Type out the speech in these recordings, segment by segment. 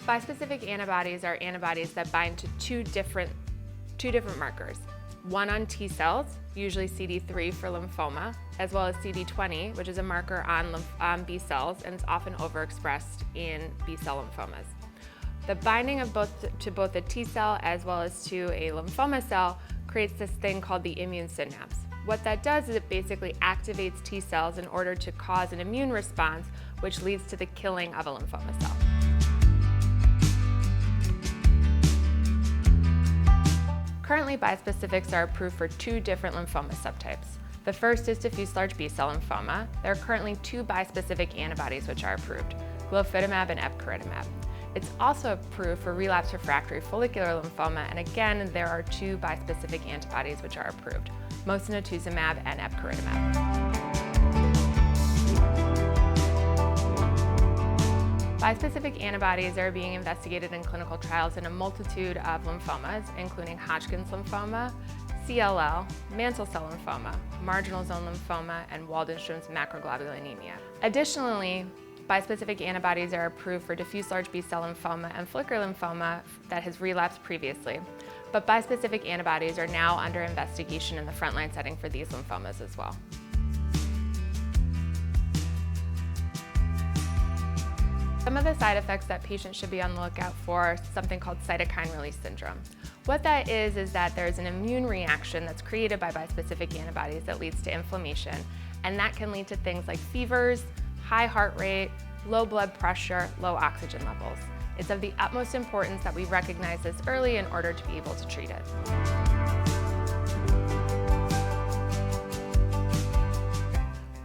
Bispecific antibodies are antibodies that bind to two different markers. One on T cells, usually CD3 for lymphoma, as well as CD20, which is a marker on B cells and is often overexpressed in B cell lymphomas. The binding of to both a T cell as well as to a lymphoma cell creates this thing called the immune synapse. What that does is it basically activates T cells in order to cause an immune response, which leads to the killing of a lymphoma cell. Currently, bispecifics are approved for two different lymphoma subtypes. The first is diffuse large B-cell lymphoma. There are currently two bispecific antibodies which are approved, glofitamab and epcoritamab. It's also approved for relapsed refractory follicular lymphoma, and again, there are two bispecific antibodies which are approved, mosunetuzumab and epcoritamab. Bispecific antibodies are being investigated in clinical trials in a multitude of lymphomas, including Hodgkin's lymphoma, CLL, mantle cell lymphoma, marginal zone lymphoma, and Waldenstrom's macroglobulinemia. Additionally, bispecific antibodies are approved for diffuse large B-cell lymphoma and follicular lymphoma that has relapsed previously, but bispecific antibodies are now under investigation in the frontline setting for these lymphomas as well. Some of the side effects that patients should be on the lookout for are something called cytokine release syndrome. What that is that there's an immune reaction that's created by bispecific antibodies that leads to inflammation, and that can lead to things like fevers, high heart rate, low blood pressure, low oxygen levels. It's of the utmost importance that we recognize this early in order to be able to treat it.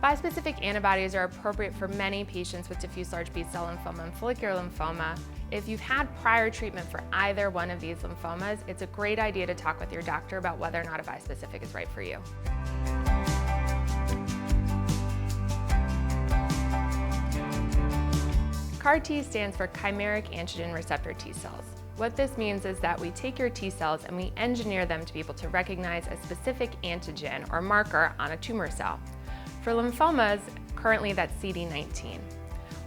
Bispecific antibodies are appropriate for many patients with diffuse large B-cell lymphoma and follicular lymphoma. If you've had prior treatment for either one of these lymphomas, it's a great idea to talk with your doctor about whether or not a bispecific is right for you. CAR-T stands for chimeric antigen receptor T cells. What this means is that we take your T cells and we engineer them to be able to recognize a specific antigen or marker on a tumor cell. For lymphomas, currently that's CD19.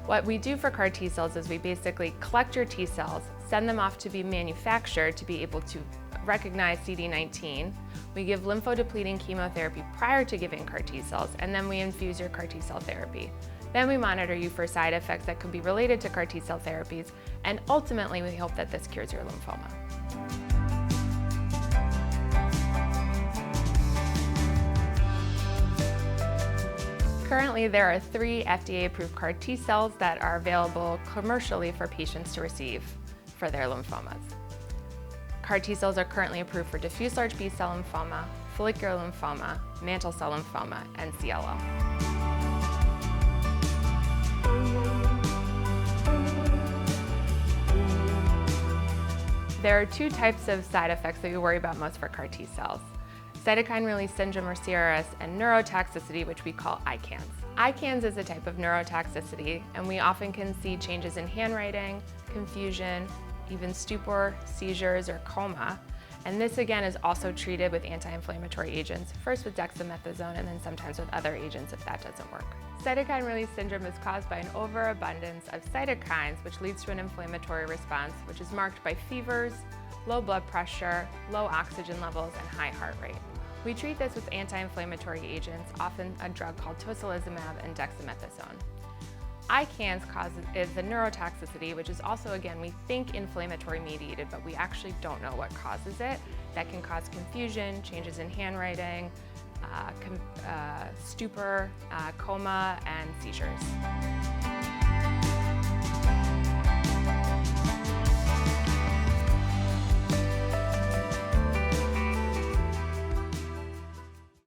What we do for CAR T cells is we basically collect your T cells, send them off to be manufactured to be able to recognize CD19. We give lymphodepleting chemotherapy prior to giving CAR T cells, and then we infuse your CAR T cell therapy. Then we monitor you for side effects that could be related to CAR T cell therapies, and ultimately we hope that this cures your lymphoma. Currently, there are 3 FDA-approved CAR T cells that are available commercially for patients to receive for their lymphomas. CAR T cells are currently approved for diffuse large B-cell lymphoma, follicular lymphoma, mantle cell lymphoma, and CLL. There are 2 types of side effects that we worry about most for CAR T cells: cytokine release syndrome, or CRS, and neurotoxicity, which we call ICANS. ICANS is a type of neurotoxicity, and we often can see changes in handwriting, confusion, even stupor, seizures, or coma. And this again is also treated with anti-inflammatory agents, first with dexamethasone and then sometimes with other agents if that doesn't work. Cytokine release syndrome is caused by an overabundance of cytokines, which leads to an inflammatory response, which is marked by fevers, low blood pressure, low oxygen levels, and high heart rate. We treat this with anti-inflammatory agents, often a drug called tocilizumab and dexamethasone. ICANS is the neurotoxicity, which is also, again, we think inflammatory mediated, but we actually don't know what causes it. That can cause confusion, changes in handwriting, stupor, coma, and seizures.